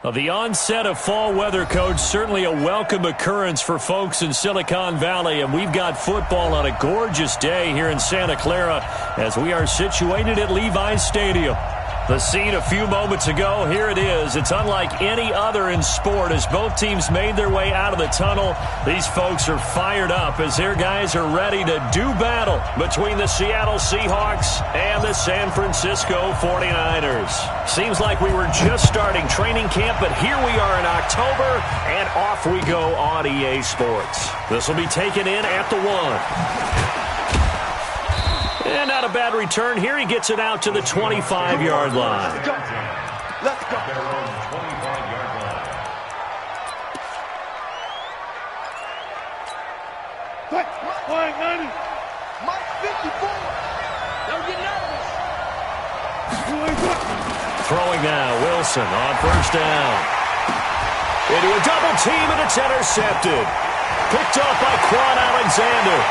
Well, the onset of fall weather, Coach, certainly a welcome occurrence for folks in Silicon Valley, and we've got football on a gorgeous day here in Santa Clara as we are situated at Levi's Stadium. The scene a few moments ago, here it is. It's unlike any other in sport as both teams made their way out of the tunnel. These folks are fired up as their guys are ready to do battle between the Seattle Seahawks and the San Francisco 49ers. Seems like we were just starting training camp, but here we are in October, and off we go on EA Sports. This will be taken in at the 1. And not a bad return here. He gets it out to the 25-yard line. Let's go. They're on the 25-yard line. Mike 54. Don't get nervous. Throwing now, Wilson on first down. Into a double team, and it's intercepted. Picked up by Quan Alexander.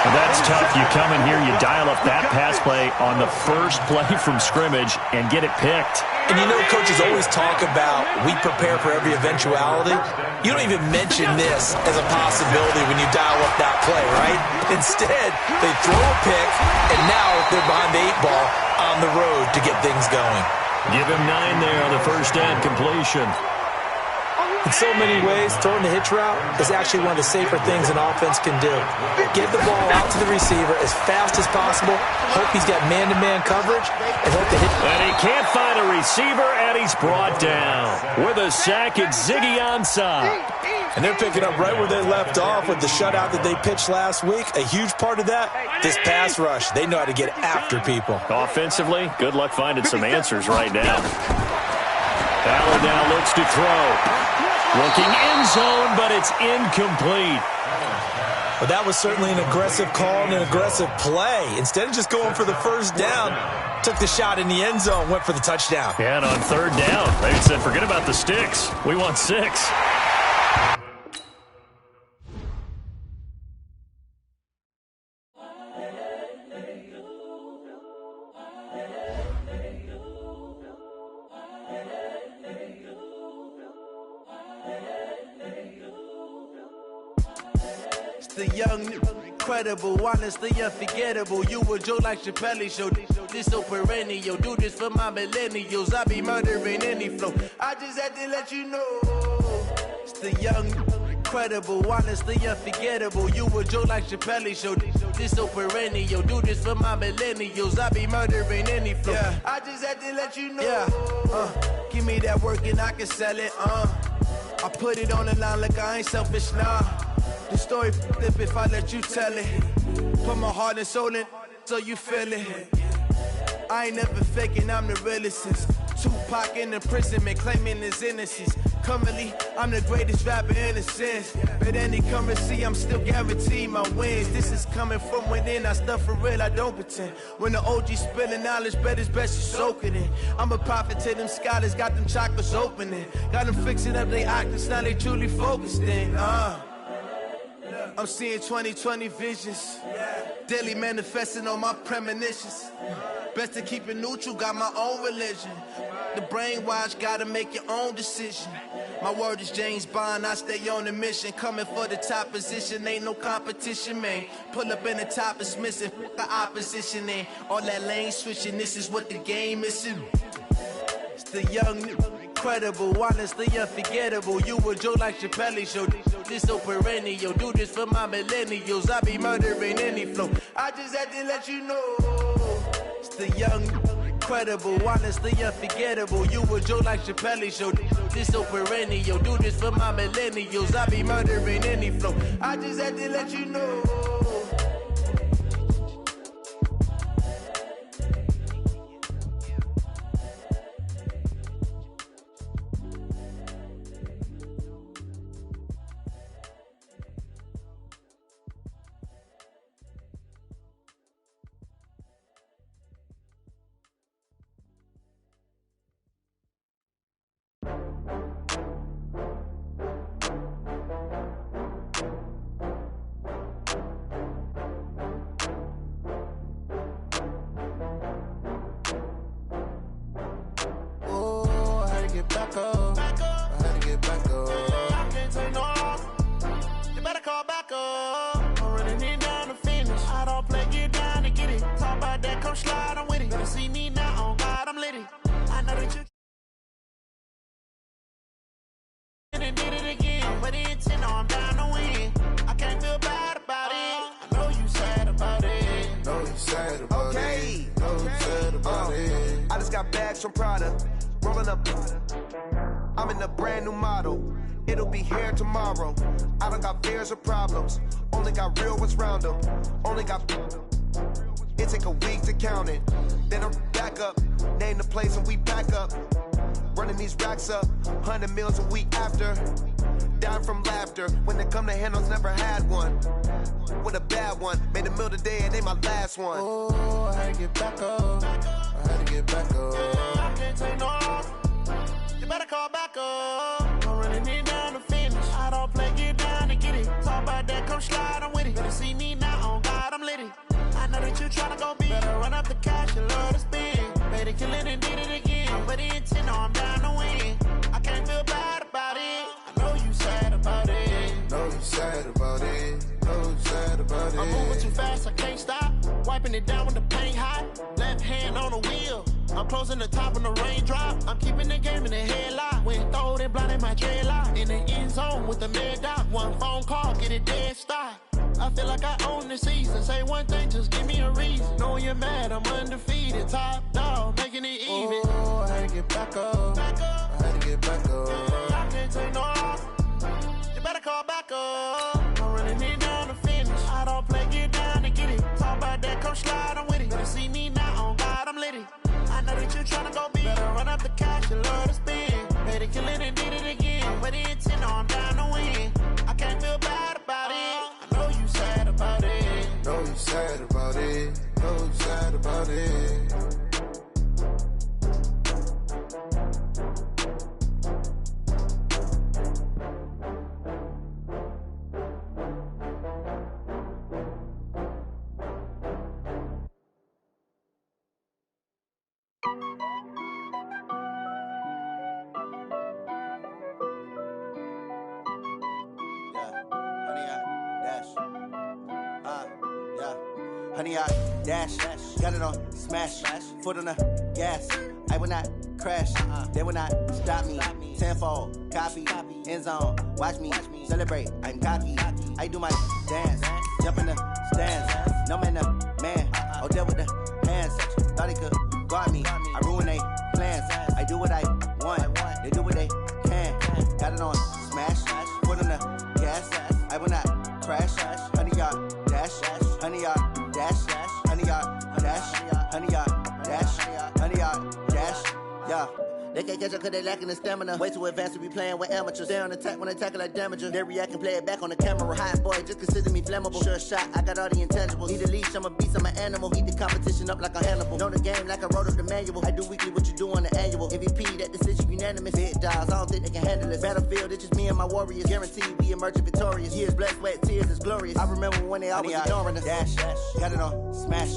That's tough. You come in here, you dial up that pass play on the first play from scrimmage and get it picked. And you know, coaches always talk about we prepare for every eventuality. You don't even mention this as a possibility when you dial up that play, right? Instead, they throw a pick, and now they're behind the 8 ball on the road to get things going. Give him 9 there on the first down completion. In so many ways, throwing the hitch route is actually one of the safer things an offense can do. Get the ball out to the receiver as fast as possible, hope he's got man-to-man coverage, and hope the hitch... And he can't find a receiver, and he's brought down. With a sack, it's Ziggy Ansah. And they're picking up right where they left off with the shutout that they pitched last week. A huge part of that, this pass rush. They know how to get after people. Offensively, good luck finding some answers right now. Allen now looks to throw. Looking end zone, but it's incomplete. Well, that was certainly an aggressive call and an aggressive play. Instead of just going for the first down, took the shot in the end zone, went for the touchdown. Yeah, and on third down, they said, forget about the sticks. We want 6. The young, incredible, honestly unforgettable. You a joke like Chappelle Show. This so perennial. Do this for my millennials. I be murdering any flow. I just had to let you know. It's the young, incredible, honestly unforgettable. You a joke like Chappelle Show. This so perennial. Do this for my millennials. I be murdering any flow. Yeah. I just had to let you know. Yeah. Give me that work and I can sell it. I put it on the line like I ain't selfish, nah. The story flip if I let you tell it. Put my heart and soul in so you feel it. I ain't never faking, I'm the realest since Tupac in imprisonment, claiming his innocence. Currently, I'm the greatest rapper in a sense. But any currency, I'm still guaranteed my wins. This is coming from within, I stuff for real, I don't pretend. When the OG spilling knowledge, bet it's best you soak it in. I'm a prophet to them scholars, got them chakras opening. Got them fixing up they octaves, now they truly focused in. I'm seeing 2020 visions. Daily manifesting on my premonitions. Best to keep it neutral, got my own religion. The brainwash, gotta make your own decision. My word is James Bond, I stay on a mission. Coming for the top position, ain't no competition, man. Pull up in the top, it's missing, the opposition, and all that lane switching, this is what the game is. It's the young, incredible, honestly unforgettable. You a joke like Chappelle Show. This so perennial. Do this for my millennials. I be murdering any flow. I just had to let you know. It's the young, incredible, honestly unforgettable. You a joke like Chappelle Show. This so perennial. Do this for my millennials. I be murdering any flow. I just had to let you know. back up. I had to get back up. I can't take no loss. You better call back up. I'm running it down to finish. I don't play, get down to get it. Talk about that, come slide, I'm with it. Better see me now, on God, I'm litty. I know that you and did it again. But the intent, I'm down to win. I can't feel bad about it. I know you sad about it. Know you sad about it. Know you sad about it. I just got bags from Prada. Rolling up. I'm in a brand new model. It'll be here tomorrow. I don't got fears or problems. Only got real ones round them. Only got. It take a week to count it. Then I'm back up. Name the place and we back up. Running these racks up. 100 meals a week after. Down from laughter. When they come to handles, never had one. With a bad one. Made a meal today and they my last one. Oh, I had to get back up. I had to get back up. I can't take no loss. You better call back up. I'm running it down to finish. I don't play, get down to get it. Talk about that, come slide, I'm with it. Better see me now, on God, I'm litty. I know that you tryna go big. Better run up the cash, you love to spend. Better kill it and did it again. But the intent, I'm down to win. I can't feel bad about it. I know you sad about it. Know you sad about it. Know you sad about it. I'm moving too fast, I can't stop. Wiping it down with the paint hot. Left hand on the wheel. I'm closing the top of the raindrop. I'm keeping the game in the headlock. When throwed and blinded my dreadlock. In the end zone with the mid dot. One phone call, get it dead stop. I feel like I own the season. Say one thing, just give me a reason. Knowing you're mad, I'm undefeated. Top dog, making it even. Oh, I had to get back up. I had to get back up. I can't take no loss. You better call back up. I'm running it down to finish. I don't play, get down to get it. Talk about that, come slide, I'm with it. Better see me now, on God, I'm litty. I know that you tryna go big. Better run up the cash, you love to spend. Better kill it and did it again. But the intent, I'm down to win. I can't feel bad about it. I know you sad about it. Know you sad about it. Know you sad about it. Honey, I dash, got it on smash, foot on the gas. I will not crash, they will not stop me. Tenfold, copy, end zone, watch me celebrate. I'm cocky, I do my dance, jump in the stands. No man, the man, oh, deal with the hands. Thought he could guard me, I ruin they plans. I do what I want, they do what they can. Got it on smash, foot on the gas. I will not crash, honey, y'all dash, honey, y'all. Dash, honey yard, dash, honey yard, dash, honey yard, dash, yeah. They can't catch up cause they lacking the stamina. Way too advanced to be playing with amateurs. Stay on attack when they tackle like damager. They react and play it back on the camera. Hot boy, just consider me flammable. Sure shot, I got all the intangibles. Need a leash, I'm a beast, I'm an animal. Heat the competition up like a Hannibal. Know the game like I wrote up the manual. I do weekly what you do on the annual. MVP, that decision unanimous. Big dogs, I don't think they can handle it. Battlefield, it's just me and my warriors. Guaranteed we emerging victorious. Years, blood, sweat, tears, is glorious. I remember when they always ignoring us. Dash, got it on smash,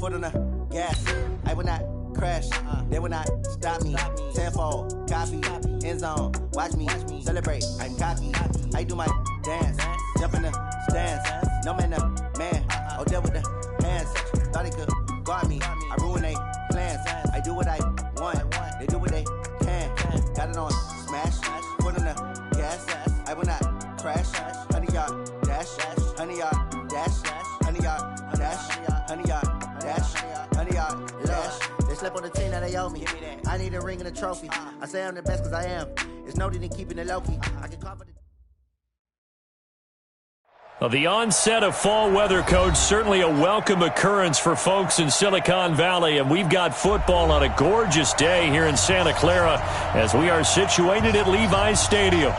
foot on the gas. I will not crash, they will not stop me. Tenfold, copy, end zone, watch me celebrate. I'm cocky, I do my dance, jump in the stands. No man, the man, oh, deal with the hands. Thought he could guard me, I ruin they plans. I do what I want, they do what they can. Got it on smash, foot on the gas. I will not crash, honey yard, dash, honey yard, dash, honey yard, dash, honey yard, dash, honey yard, dash. They slept on the team that they owe me. I need a ring and a trophy. I say I'm the best cause I am. It's no need in keeping it low-key. I can cover the... Well, the onset of fall weather, Coach, certainly a welcome occurrence for folks in Silicon Valley, and we've got football on a gorgeous day here in Santa Clara as we are situated at Levi's Stadium.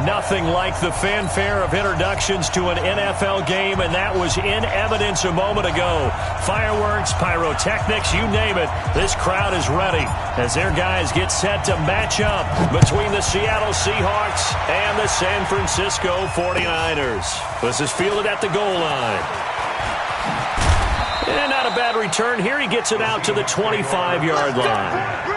Nothing like the fanfare of introductions to an NFL game, and that was in evidence a moment ago. Fireworks, pyrotechnics, you name it. This crowd is ready as their guys get set to match up between the Seattle Seahawks and the San Francisco 49ers. This is fielded at the goal line. And not a bad return here. He gets it out to the 25-yard line.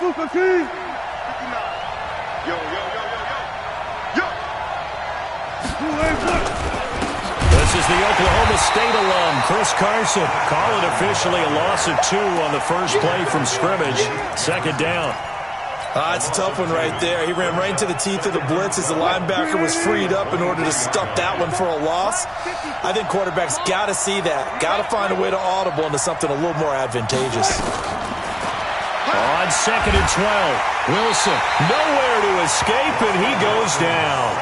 215. This is the Oklahoma State alum, Chris Carson. Call it officially a loss of 2 on the first play from scrimmage. Second down. It's a tough one right there. He ran right into the teeth of the blitz as the linebacker was freed up in order to stop that one for a loss. I think quarterbacks got to see that. Got to find a way to audible into something a little more advantageous. On second and 12, Wilson nowhere to escape, and he goes down.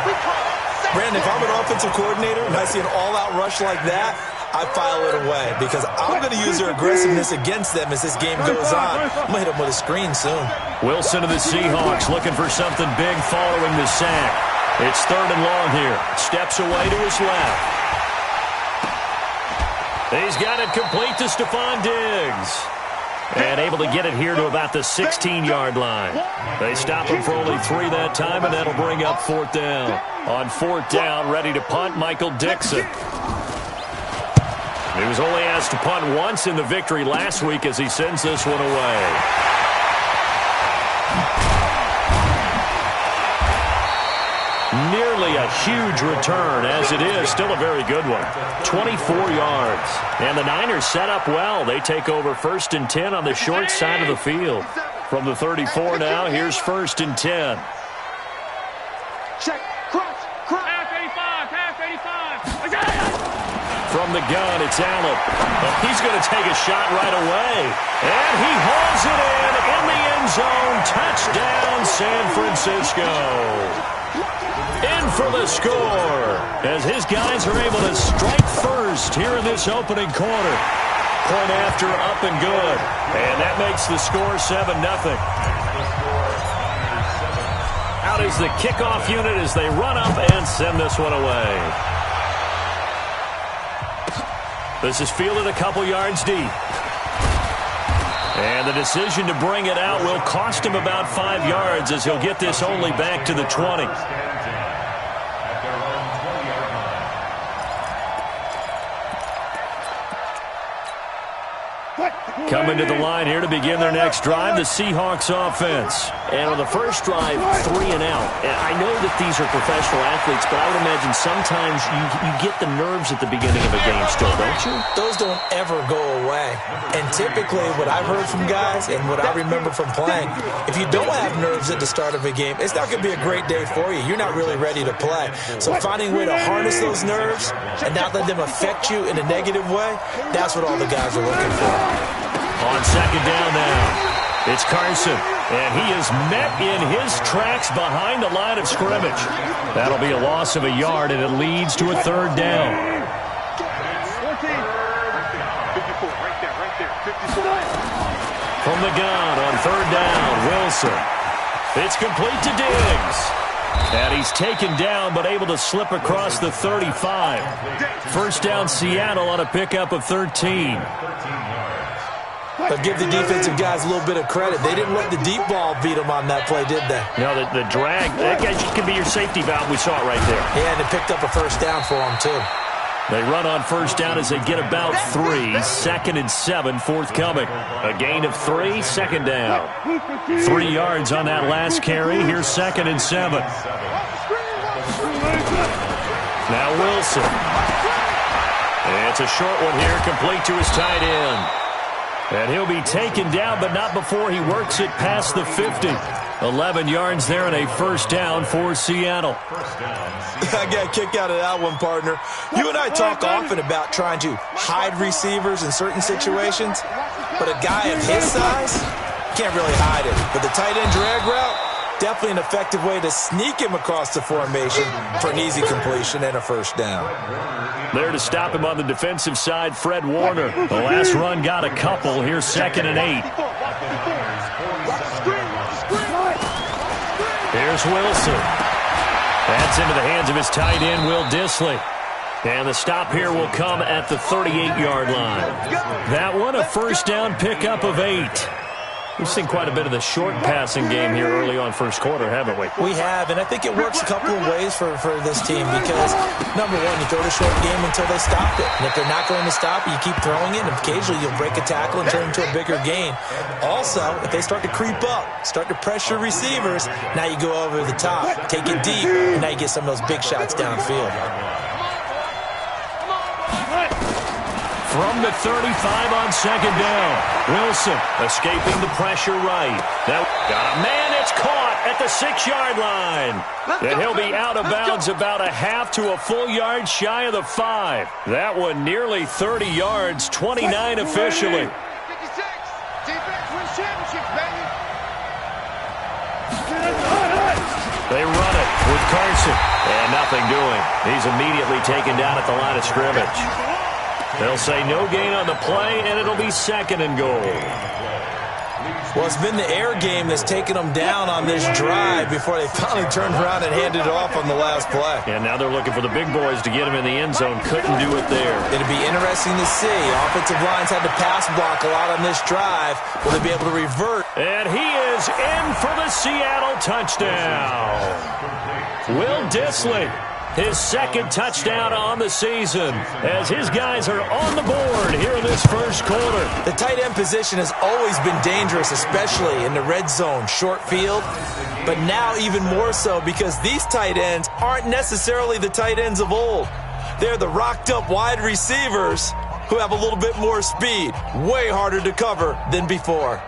Brandon, if I'm an offensive coordinator and I see an all-out rush like that, I file it away because I'm going to use their aggressiveness against them as this game goes on. I'm going to hit them with a screen soon. Wilson of the Seahawks looking for something big following the sack. It's third and long here. Steps away to his left. He's got it complete to Stephon Diggs. And able to get it here to about the 16-yard line. They stop him for only 3 that time, and that'll bring up fourth down. On fourth down, ready to punt, Michael Dixon. He was only asked to punt once in the victory last week as he sends this one away. Nearly a huge return, as it is. Still a very good one. 24 yards. And the Niners set up well. They take over 1st and 10 on the short side of the field. From the 34 now, here's 1st and 10. Check. Cross. Half 85. Half 85. From the gun, it's Allen. He's going to take a shot right away. And he hauls it in the end zone. Touchdown, San Francisco. In for the score as his guys are able to strike first here in this opening quarter. Point after, up and good. And that makes the score 7-0. Out is the kickoff unit as they run up and send this one away. This is fielded a couple yards deep. And the decision to bring it out will cost him about 5 yards as he'll get this only back to the 20. Coming to the line here to begin their next drive, the Seahawks offense. And on the first drive, 3 and out. And I know that these are professional athletes, but I would imagine sometimes you get the nerves at the beginning of a game still, don't you? Those don't ever go away. And typically what I've heard from guys and what I remember from playing, if you don't have nerves at the start of a game, it's not going to be a great day for you. You're not really ready to play. So finding a way to harness those nerves and not let them affect you in a negative way, that's what all the guys are looking for. On second down now, it's Carson, and he is met in his tracks behind the line of scrimmage. That'll be a loss of a yard, and it leads to a third down. 54, right there, 54. From the gun on third down, Wilson. It's complete to Diggs. And he's taken down, but able to slip across the 35. First down, Seattle on a pickup of 13. But give the defensive guys a little bit of credit. They didn't let the deep ball beat them on that play, did they? No, the drag, that could be your safety valve. We saw it right there. Yeah, and they picked up a first down for them, too. They run on first down as they get about 3. 2nd and 7, forthcoming. A gain of 3, second down. 3 yards on that last carry. Here's 2nd and 7. Now Wilson. It's a short one here, complete to his tight end. And he'll be taken down, but not before he works it past the 50. 11 yards there and a first down for Seattle. I got a kick out of that one, partner. You and I talk often about trying to hide receivers in certain situations, but a guy of his size can't really hide it. But the tight end drag route, definitely an effective way to sneak him across the formation for an easy completion and a first down. There to stop him on the defensive side, Fred Warner. The last run got a couple. Here's 2nd and 8. Here's Wilson. That's into the hands of his tight end, Will Dissly. And the stop here will come at the 38-yard line. That one, a first down pickup of 8. We've seen quite a bit of the short passing game here early on first quarter, haven't we? We have, and I think it works a couple of ways for this team because, number one, you throw the short game until they stop it. And if they're not going to stop it, you keep throwing it, and occasionally you'll break a tackle and turn it into a bigger gain. Also, if they start to creep up, start to pressure receivers, now you go over the top, take it deep, and now you get some of those big shots downfield. From the 35 on second down. Wilson escaping the pressure right. Now got a man. It's caught at the 6-yard line. And he'll be out of bounds about a half to a full yard shy of the 5. That one nearly 30 yards, 29 officially. 56. Defense wins championships, baby. They run it with Carson. And nothing doing. He's immediately taken down at the line of scrimmage. They'll say no gain on the play, and it'll be 2nd and goal. Well, it's been the air game that's taken them down on this drive before they finally turned around and handed it off on the last play. And now they're looking for the big boys to get him in the end zone. Couldn't do it there. It'll be interesting to see. Offensive lines had to pass block a lot on this drive. Will they be able to revert? And he is in for the Seattle touchdown. Will Dissly. His 2nd touchdown on the season as his guys are on the board here in this first quarter. The tight end position has always been dangerous, especially in the red zone, short field. But now even more so because these tight ends aren't necessarily the tight ends of old. They're the rocked-up wide receivers who have a little bit more speed, way harder to cover than before.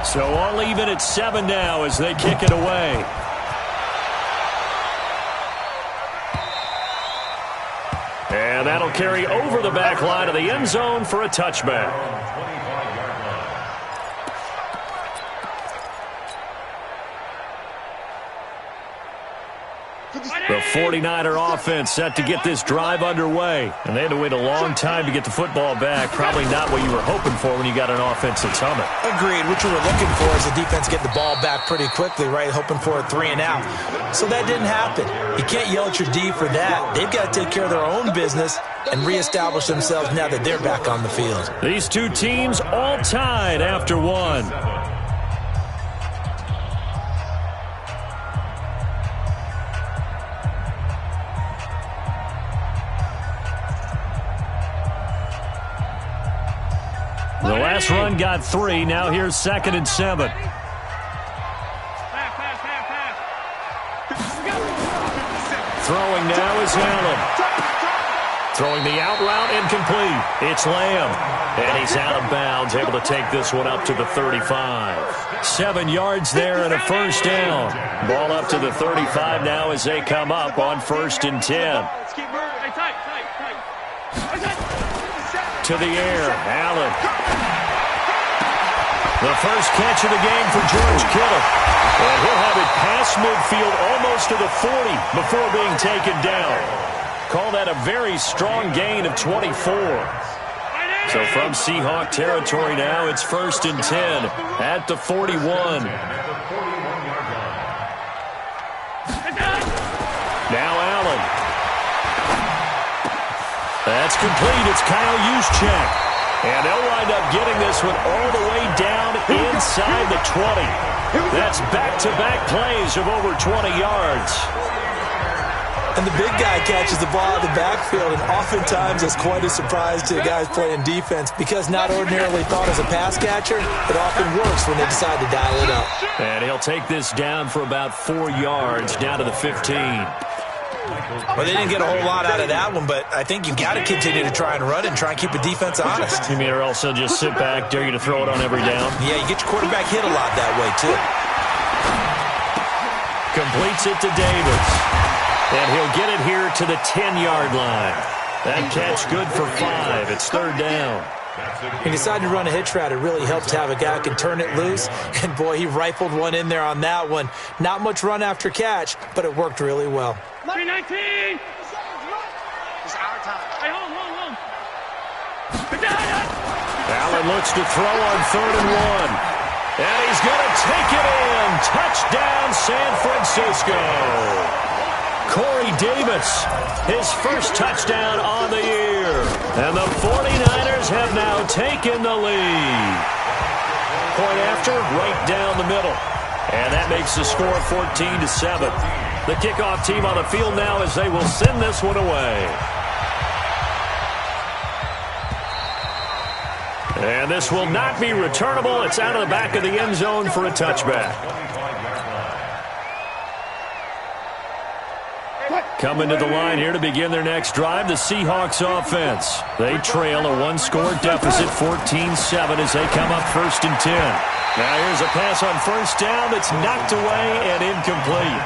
So all even at 7 now as they kick it away. And that'll carry over the back line of the end zone for a touchback. The 49er offense set to get this drive underway. And they had to wait a long time to get the football back. Probably not what you were hoping for when you got an offense that's humming. Agreed. What you were looking for is the defense get the ball back pretty quickly, right? Hoping for a 3 and out. So that didn't happen. You can't yell at your D for that. They've got to take care of their own business and reestablish themselves now that they're back on the field. These two teams all tied after 1. The last run got 3. Now here's 2nd and 7. Throwing now is Allen. Throwing the out route incomplete. It's Lamb. And he's out of bounds, able to take this one up to the 35. 7 yards there and a first down. Ball up to the 35 now as they come up on 1st and 10. To the air, Allen. The first catch of the game for George Kittle. And he'll have it past midfield almost to the 40 before being taken down. Call that a very strong gain of 24. So from Seahawk territory now, it's 1st and 10 at the 41. Now Allen. That's complete. It's Kyle Juszczyk. And they'll wind up getting this one all the way down inside the 20. That's back-to-back plays of over 20 yards. And the big guy catches the ball out of the backfield, and oftentimes it's quite a surprise to guys playing defense because not ordinarily thought as a pass catcher, it often works when they decide to dial it up. And he'll take this down for about 4 yards, down to the 15. Well, they didn't get a whole lot out of that one, but I think you've got to continue to try and run and try and keep the defense honest. You mean or else they'll just sit back, dare you to throw it on every down? Yeah, you get your quarterback hit a lot that way, too. Completes it to Davis. And he'll get it here to the 10-yard line. That catch good for 5. It's 3rd down. He decided to run a hitch route. It really helped to have a guy who can turn it loose. And, boy, he rifled one in there on that one. Not much run after catch, but it worked really well. 319! It's our time. Hey, home. Allen looks to throw on 3rd and 1. And he's going to take it in. Touchdown, San Francisco. Corey Davis, his first touchdown on the year. And the 49ers have now taken the lead. Point after, right down the middle. And that makes the score 14-7. The kickoff team on the field now as they will send this one away. And this will not be returnable. It's out of the back of the end zone for a touchback. Coming to the line here to begin their next drive, the Seahawks offense. They trail a one-score deficit, 14-7, as they come up 1st and 10. Now here's a pass on first down that's knocked away and incomplete.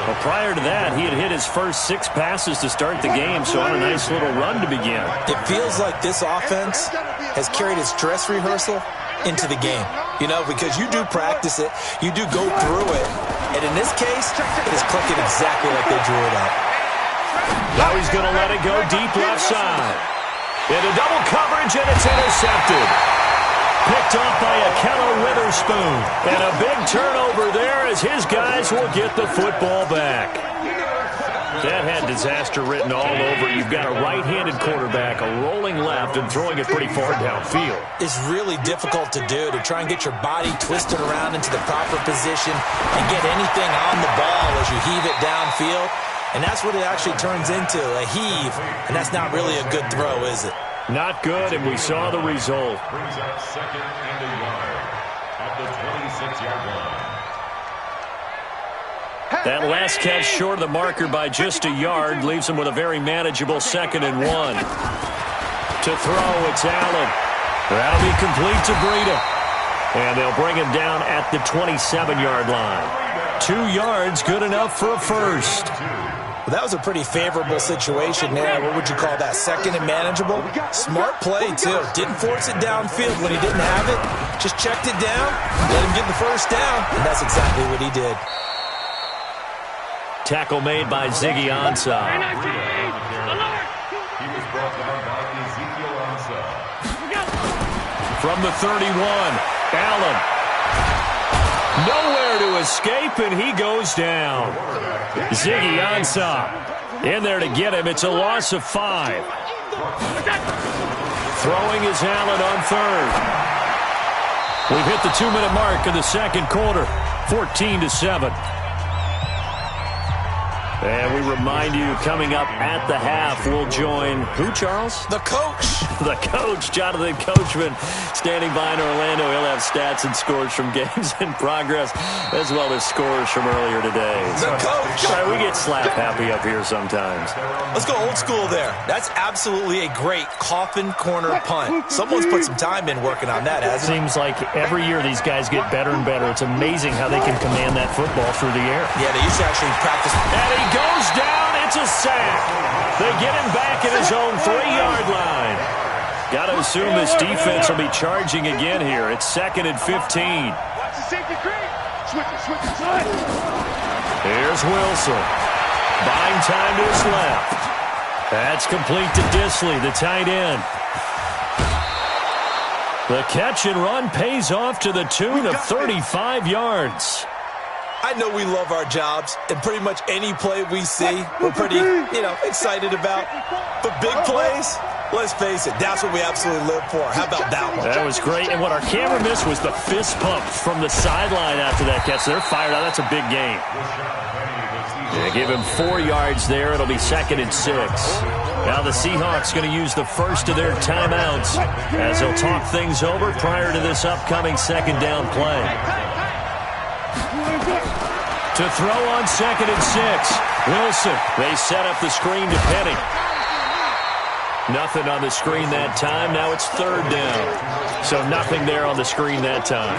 Well, prior to that, he had hit his first 6 passes to start the game, so on a nice little run to begin. It feels like this offense has carried its dress rehearsal into the game. You know, because you do practice it, you do go through it, and in this case, it is clicking exactly like they drew it up. Now he's going to let it go deep left side. Into double coverage, and it's intercepted. Picked off by Akello Witherspoon. And a big turnover there as his guys will get the football back. That had disaster written all over. You've got a right-handed quarterback, a rolling left, and throwing it pretty far downfield. It's really difficult to do, to try and get your body twisted around into the proper position and get anything on the ball as you heave it downfield. And that's what it actually turns into, a heave. And that's not really a good throw, is it? Not good, and we saw the result. Brings up 2nd and a yard at the 26-yard line. That last catch short of the marker by just a yard leaves him with a very manageable 2nd and 1. To throw, it's Allen. That'll be complete to Breida. And they'll bring him down at the 27-yard line. 2 yards, good enough for a first. Well, that was a pretty favorable situation there. What would you call that? 2nd and manageable? Smart play, too. Didn't force it downfield when he didn't have it. Just checked it down, let him get the first down, and that's exactly what he did. Tackle made by Ziggy Ansah. He was brought down by Ezekiel Ansah. From the 31, Allen. Nowhere to escape, and he goes down. Ziggy Ansah in there to get him. It's a loss of 5. Throwing is Allen on 3rd. We've hit the 2-minute mark in the 2nd quarter, 14-7. And we remind you, coming up at the half, we'll join who, Charles? The coach. The coach, Jonathan Coachman, standing by in Orlando. He'll have stats and scores from games in progress, as well as scores from earlier today. The coach. Right, we get slap happy up here sometimes. Let's go old school there. That's absolutely a great coffin corner punt. Someone's put some time in working on that, hasn't it? Seems like every year these guys get better and better. It's amazing how they can command that football through the air. Yeah, they used to actually practice. And he goes down. It's a sack. They get him back at his own 3-yard line. Got to assume this defense will be charging again here. It's 2nd and 15. Here's Wilson. Buying time to his left. That's complete to Disley, the tight end. The catch and run pays off to the tune of 35 yards. I know we love our jobs, and pretty much any play we see, we're pretty, excited about. But big plays, let's face it, that's what we absolutely live for. How about that one? That was great, and what our camera missed was the fist pump from the sideline after that catch. They're fired out. That's a big game. Yeah, give him 4 yards there. It'll be 2nd and 6. Now the Seahawks going to use the first of their timeouts as they'll talk things over prior to this upcoming 2nd down play. To throw on 2nd and 6. Wilson. They set up the screen to Penny. Nothing on the screen that time. Now it's 3rd down. So nothing there on the screen that time.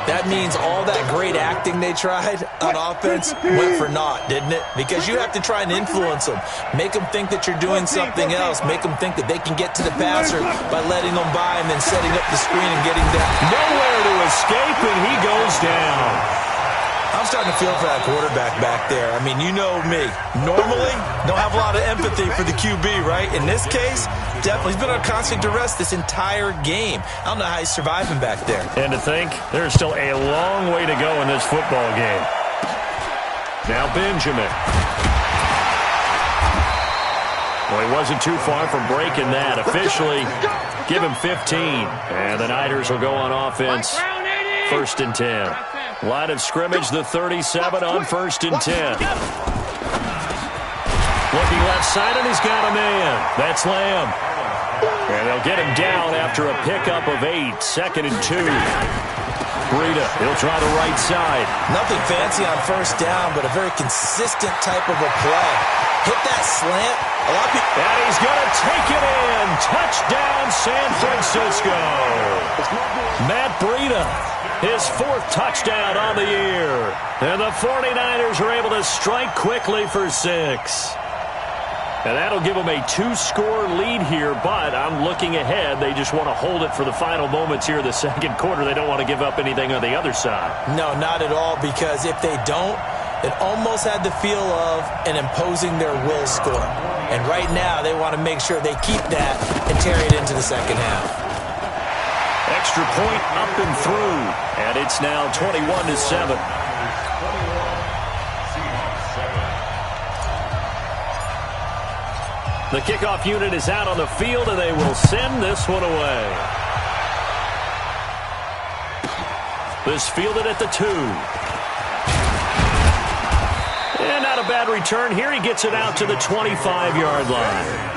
That means all that great acting they tried on offense went for naught, didn't it? Because you have to try and influence them. Make them think that you're doing something else. Make them think that they can get to the passer by letting them by and then setting up the screen and getting down. Nowhere to escape, and he goes down. I'm starting to feel for that quarterback back there. I mean, you know me. Normally, don't have a lot of empathy for the QB, right? In this case, definitely. He's been on constant duress this entire game. I don't know how he's surviving back there. And to think, there's still a long way to go in this football game. Now Benjamin. Well, he wasn't too far from breaking that. Officially, give him 15. And the Niners will go on offense. 1st and 10. Line of scrimmage, the 37 on 1st and 10. Looking left side, and he's got a man. That's Lamb. And they'll get him down after a pickup of 8. 2nd and 2. Breida, he'll try the right side. Nothing fancy on 1st down, but a very consistent type of a play. Hit that slant. A lot of people. And he's going to take it in. Touchdown, San Francisco. Matt Breida, his 4th touchdown on the year. And the 49ers are able to strike quickly for 6. And that'll give them a 2-score lead here, but I'm looking ahead. They just want to hold it for the final moments here in the 2nd quarter. They don't want to give up anything on the other side. No, not at all, because if they don't, it almost had the feel of an imposing their will score. And right now, they want to make sure they keep that and carry it into the 2nd half. Extra point up and through, and it's now 21-7. The kickoff unit is out on the field, and they will send this one away. This fielded at the 2. And not a bad return here. He gets it out to the 25-yard line.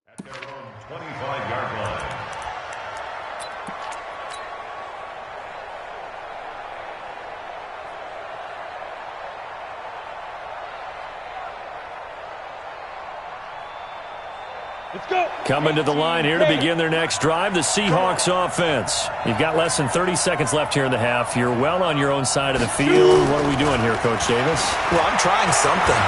At their own 25-yard line. Let's go. Coming to the line here to begin their next drive, the Seahawks offense. You've got less than 30 seconds left here in the half. You're well on your own side of the field. What are we doing here, Coach Davis? Well, I'm trying something.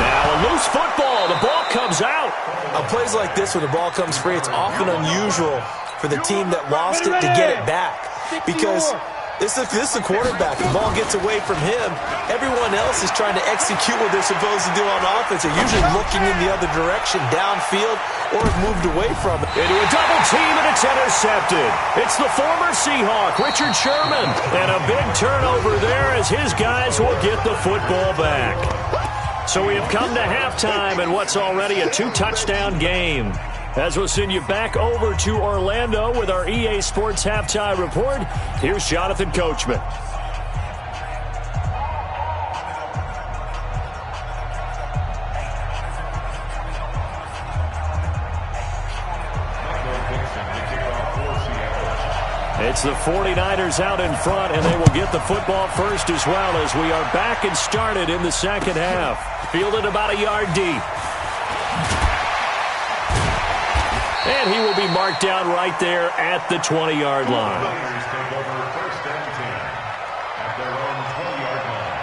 Now a loose football. The ball comes out. On plays like this where the ball comes free, it's often unusual for the team that lost it to get it back. Because this is the quarterback. The ball gets away from him. Everyone else is trying to execute what they're supposed to do on offense. They're usually looking in the other direction, downfield, or have moved away from it. Into a double team, and it's intercepted. It's the former Seahawk, Richard Sherman. And a big turnover there as his guys will get the football back. So we have come to halftime in what's already a 2-touchdown game. As we'll send you back over to Orlando with our EA Sports Halftime Report, here's Jonathan Coachman. It's the 49ers out in front, and they will get the football first as well as we are back and started in the 2nd half. Fielded about a yard deep. And he will be marked down right there at the 20-yard line. Niners take over 1st and 10 at their own 20-yard line.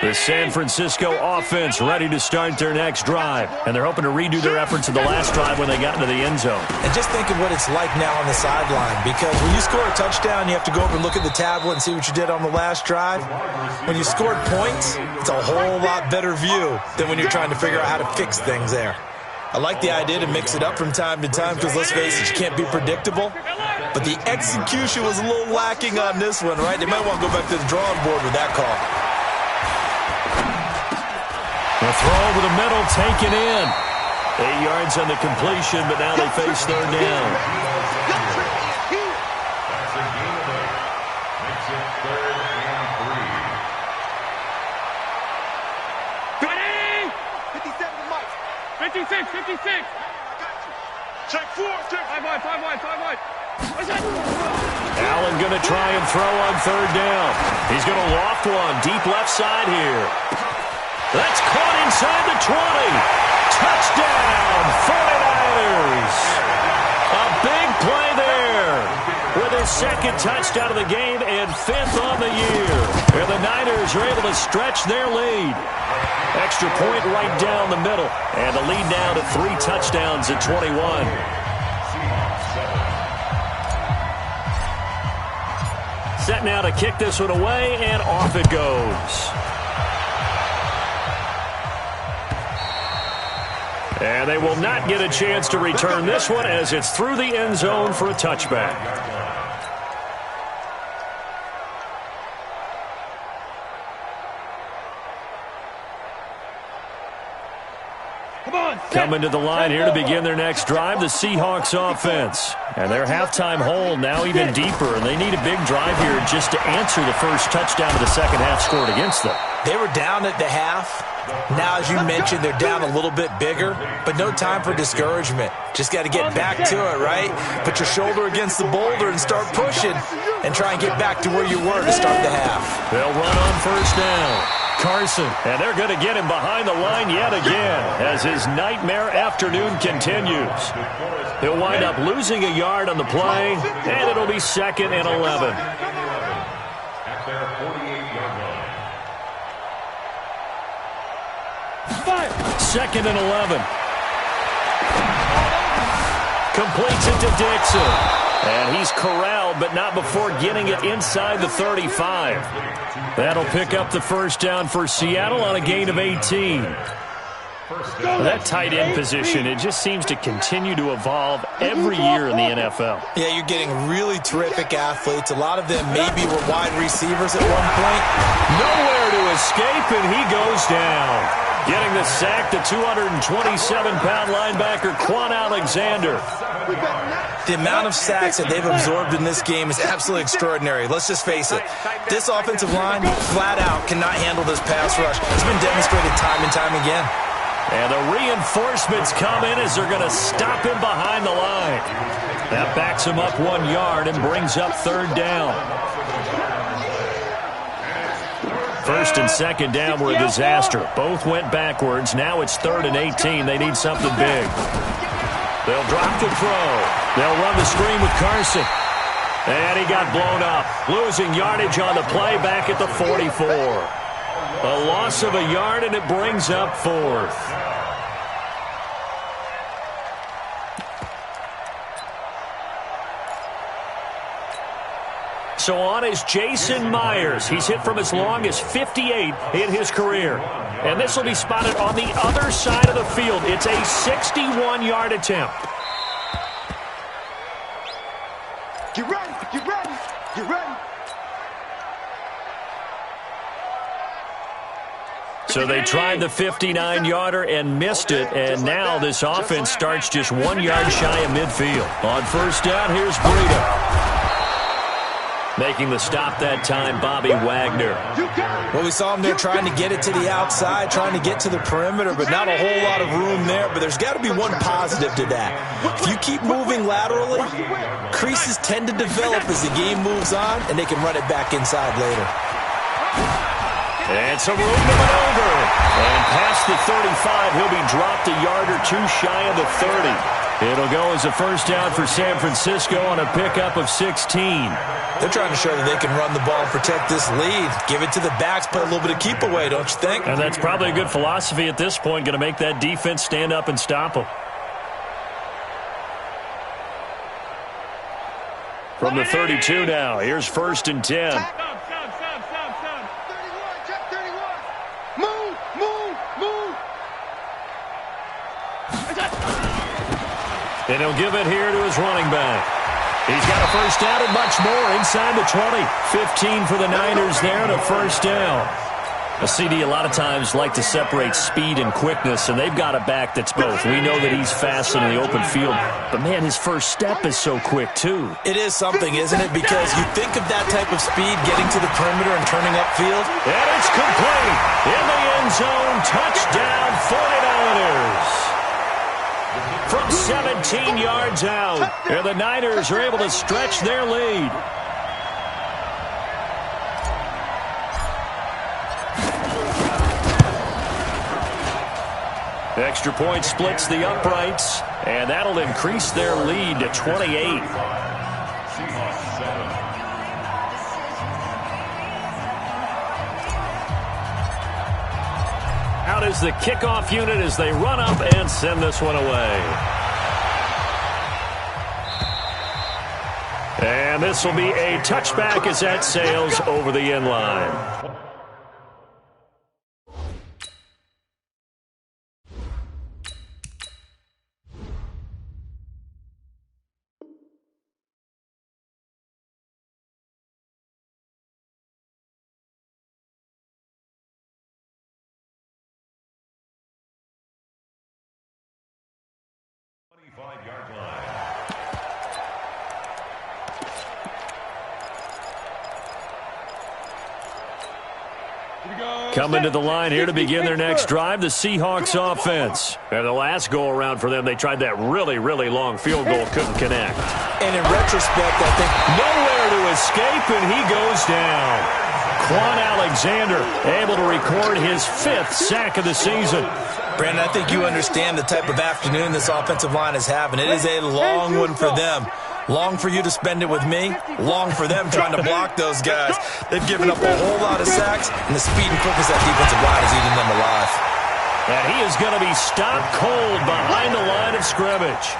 The San Francisco offense ready to start their next drive. And they're hoping to redo their efforts in the last drive when they got into the end zone. And just think of what it's like now on the sideline, because when you score a touchdown, you have to go over and look at the tablet and see what you did on the last drive. When you scored points, it's a whole lot better view than when you're trying to figure out how to fix things there. I like the idea to mix it up from time to time because, let's face it, you can't be predictable. But the execution was a little lacking on this one, right? They might want to go back to the drawing board with that call. The throw over the middle, taken in. 8 yards on the completion, but now they face third down. That's a gain of 8. Makes it 3rd and 3. Ready? 57 to Mike. 56, 56. Check 4, check. 5 wide. Allen going to try and throw on third down. He's going to loft one deep left side here. That's caught inside the 20. Touchdown, 49ers. A big play there with his second touchdown of the game and 5th on the year. And the Niners are able to stretch their lead. Extra point right down the middle. And the lead now to 3 touchdowns at 21. Set now to kick this one away, and off it goes. And they will not get a chance to return this one as it's through the end zone for a touchback. Coming to the line here to begin their next drive, the Seahawks offense. And their halftime hole now even deeper, and they need a big drive here just to answer the first touchdown of the second half scored against them. They were down at the half. Now, as you mentioned, they're down a little bit bigger, but no time for discouragement. Just got to get back to it, right? Put your shoulder against the boulder and start pushing and try and get back to where you were to start the half. They'll run on first down. Carson, and they're going to get him behind the line yet again as his nightmare afternoon continues. He'll wind up losing a yard on the play, and it'll be 2nd and 11. At their 48-yard line. 2nd and 11. Completes it to Dixon. And he's corralled, but not before getting it inside the 35. That'll pick up the first down for Seattle on a gain of 18. That tight end position, it just seems to continue to evolve every year in the NFL. Yeah, you're getting really terrific athletes. A lot of them maybe were wide receivers at one point. Nowhere to escape, and he goes down. Getting the sack, the 227-pound linebacker, Quan Alexander. The amount of sacks that they've absorbed in this game is absolutely extraordinary. Let's just face it. This offensive line, flat out, cannot handle this pass rush. It's been demonstrated time and time again. And the reinforcements come in as they're going to stop him behind the line. That backs him up 1 yard and brings up third down. First and second down were a disaster. Both went backwards. Now it's 3rd and 18. They need something big. They'll drop the throw. They'll run the screen with Carson. And he got blown up. Losing yardage on the play back at the 44. A loss of a yard, and it brings up 4th. So on is Jason Myers. He's hit from as long as 58 in his career. And this will be spotted on the other side of the field. It's a 61-yard attempt. Get ready, get ready, get ready. So they tried the 59-yarder and missed it, and now this offense starts just 1 yard shy of midfield. On first down, here's Breida. Making the stop that time, Bobby Wagner. Well, we saw him there trying to get it to the outside, trying to get to the perimeter, but not a whole lot of room there. But there's got to be one positive to that. If you keep moving laterally, creases tend to develop as the game moves on, and they can run it back inside later. And some room to maneuver. And past the 35, he'll be dropped a yard or two shy of the 30. It'll go as a first down for San Francisco on a pickup of 16. They're trying to show that they can run the ball and protect this lead. Give it to the backs, play a little bit of keep away, don't you think? And that's probably a good philosophy at this point, going to make that defense stand up and stop them. From the 32 now, here's 1st and 10. Stop. 31, check 31. Move. And he'll give it here to his running back. He's got a first down and much more inside the 20. 15 for the Niners there and a first down. A CD a lot of times like to separate speed and quickness, and they've got a back that's both. We know that he's fast in the open field, but, man, his first step is so quick, too. It is something, isn't it? Because you think of that type of speed getting to the perimeter and turning upfield. And it's complete. In the end zone, touchdown 49ers. From 17 yards out, and the Niners are able to stretch their lead. Extra point splits the uprights, and that'll increase their lead to 28. Out is the kickoff unit as they run up and send this one away. And this will be a touchback as that sails over the end line. Coming to the line here to begin their next drive, the Seahawks offense. And the last go-around for them, they tried that really, really long field goal, couldn't connect. And in retrospect, I think nowhere to escape, and he goes down. Quan Alexander able to record his 5th sack of the season. Brandon, I think you understand the type of afternoon this offensive line is having. It is a long one for them. Long for you to spend it with me. Long for them trying to block those guys. They've given up a whole lot of sacks, and the speed and quickness of that defensive line is eating them alive. And he is going to be stopped cold behind the line of scrimmage.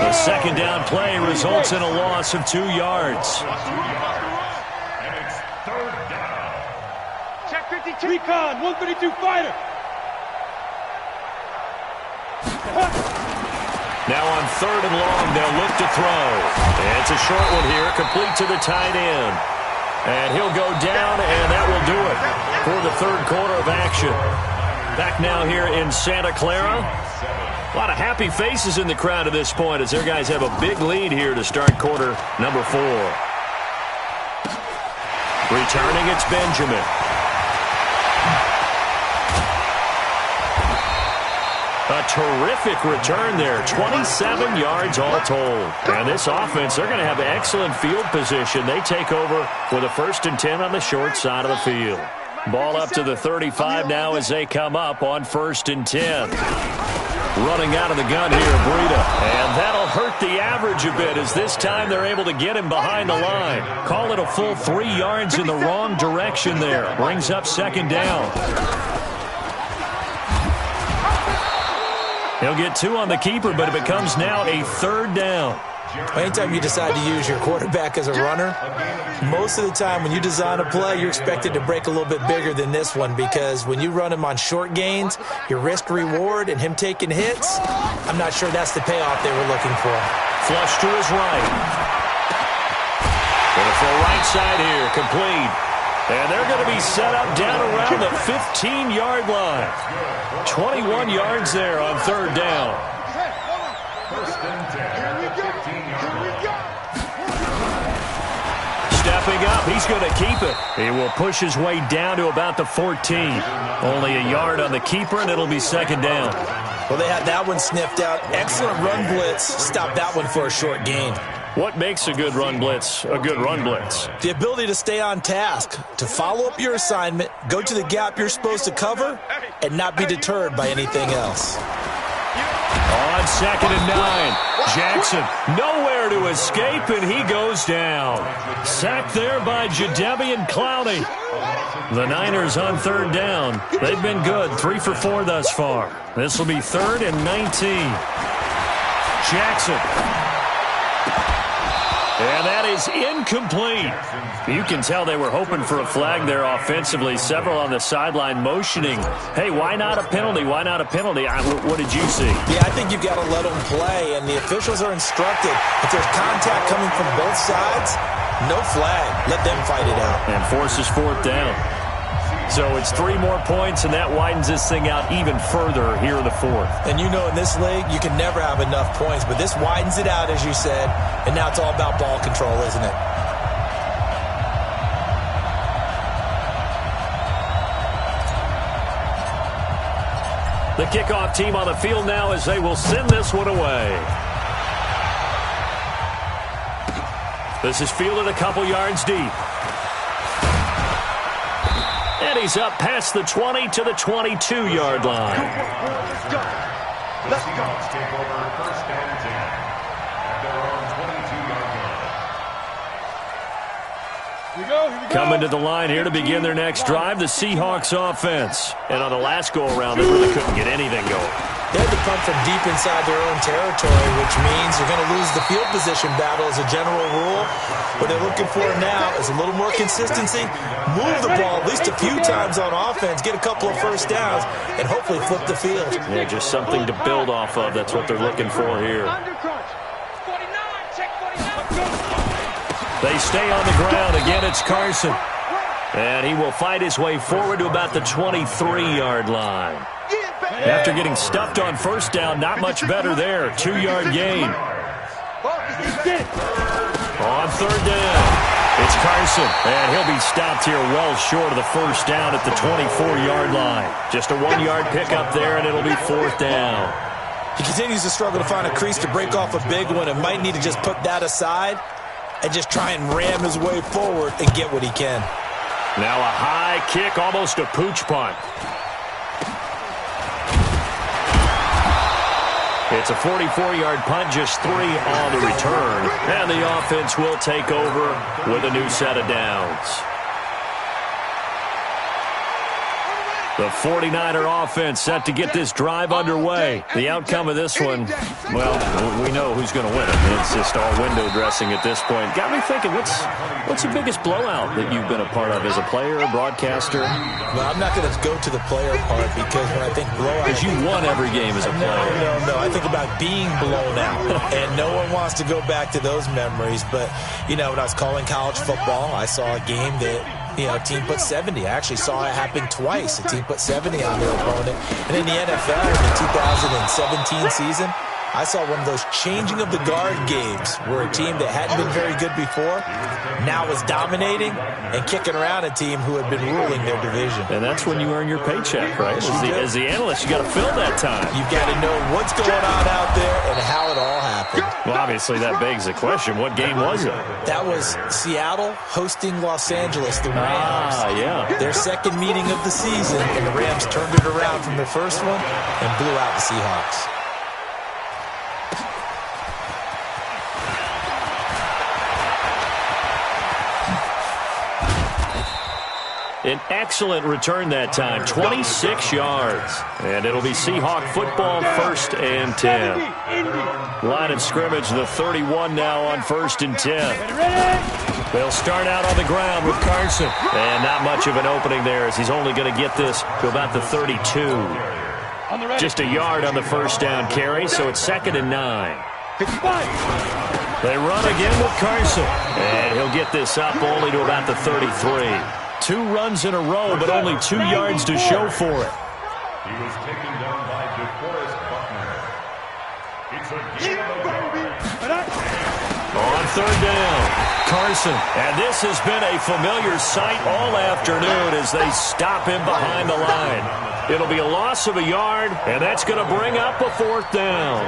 The second down play results in a loss of 2 yards. And it's 3rd down. Check 52. Recon, 132 fighter. Now on 3rd and long, they'll look to throw. It's a short one here, complete to the tight end. And he'll go down, and that will do it for the 3rd quarter of action. Back now here in Santa Clara. A lot of happy faces in the crowd at this point as their guys have a big lead here to start quarter number 4. Returning, it's Benjamin. A terrific return there, 27 yards all told. And this offense, they're going to have excellent field position. They take over with a 1st and 10 on the short side of the field. Ball up to the 35 now as they come up on 1st and 10. Running out of the gun here, Breida. And that'll hurt the average a bit as this time they're able to get him behind the line. Call it a full 3 yards in the wrong direction there. Brings up 2nd down. He'll get 2 on the keeper, but it becomes now a 3rd down. Anytime you decide to use your quarterback as a runner, most of the time when you design a play, you're expected to break a little bit bigger than this one because when you run him on short gains, your risk-reward and him taking hits, I'm not sure that's the payoff they were looking for. Flush to his right. Going to throw right side here, complete. And they're going to be set up down around the 15-yard line. 21 yards there on 3rd down. 1st and 10. Stepping up, he's going to keep it. He will push his way down to about the 14. Only a yard on the keeper, and it'll be 2nd down. Well, they had that one sniffed out. Excellent run blitz. Stop that one for a short gain. What makes a good run blitz a good run blitz? The ability to stay on task, to follow up your assignment, go to the gap you're supposed to cover, and not be deterred by anything else. On 2nd and 9, Jackson nowhere to escape, and he goes down. Sacked there by Jadeveon Clowney. The Niners on 3rd down. They've been good, 3 for 4 thus far. This will be 3rd and 19. Jackson. And that is incomplete. You can tell they were hoping for a flag there offensively. Several on the sideline motioning. Hey, why not a penalty? Why not a penalty? What did you see? Yeah, I think you've got to let them play, and the officials are instructed. If there's contact coming from both sides, no flag. Let them fight it out. And forces 4th down. So it's 3 more points, and that widens this thing out even further here in the 4th. And you know in this league, you can never have enough points, but this widens it out, as you said, and now it's all about ball control, isn't it? The kickoff team on the field now as they will send this one away. This is fielded a couple yards deep. And he's up past the 20 to the 22-yard line. The Seahawks take over 1st and 10 at their own 22-yard line. Here we go. Coming to the line here to begin their next drive, the Seahawks offense. And on the last go-around, they really couldn't get anything going. They had to punt from deep inside their own territory, which means you're going to lose the field position battle as a general rule. What they're looking for now is a little more consistency, move the ball at least a few times on offense, get a couple of first downs, and hopefully flip the field. Yeah, just something to build off of. That's what they're looking for here. They stay on the ground. Again, it's Carson. And he will fight his way forward to about the 23-yard line. After getting stuffed on 1st down, not much better there. 2-yard gain. On 3rd down, it's Carson. And he'll be stopped here well short of the 1st down at the 24-yard line. Just a 1-yard pickup there, and it'll be 4th down. He continues to struggle to find a crease to break off a big one and might need to just put that aside and just try and ram his way forward and get what he can. Now a high kick, almost a pooch punt. It's a 44-yard punt, just 3 on the return. And the offense will take over with a new set of downs. The 49er offense set to get this drive underway. The outcome of this one, well, we know who's going to win it. It's just all window dressing at this point. Got me thinking, what's the biggest blowout that you've been a part of as a player, broadcaster? Well, I'm not going to go to the player part because when I think blowout... Because you won every game as a player. No. I think about being blown out. And no one wants to go back to those memories. But, you know, when I was calling college football, I saw a game that... a team put 70. I actually saw it happen twice. A team put 70 on their opponent. And in the NFL, in the 2017 season, I saw one of those changing of the guard games where a team that hadn't been very good before now was dominating and kicking around a team who had been ruling their division. And that's when you earn your paycheck, right? As the analyst, you got to fill that time. You've got to know what's going on out there and how it all happened. Well, obviously, that begs the question. What game was it? That was Seattle hosting Los Angeles, the Rams. Yeah. Their second meeting of the season, and the Rams turned it around from their first one and blew out the Seahawks. An excellent return that time, 26 yards. And it'll be Seahawk football, 1st and 10. Line of scrimmage, the 31 now on 1st and 10. They'll start out on the ground with Carson. And not much of an opening there as he's only going to get this to about the 32. Just a yard on the 1st down carry, so it's 2nd and 9. They run again with Carson. And he'll get this up only to about the 33. 2 runs in a row, but only 2 yards to show for it. He was taken down by DeForest Buckner. It's a game on 3rd down, Carson. And this has been a familiar sight all afternoon as they stop him behind the line. It'll be a loss of a yard, and that's going to bring up a 4th down.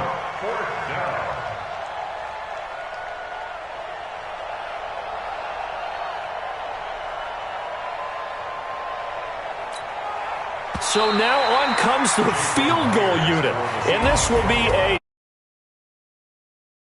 So now on comes the field goal unit, and this will be a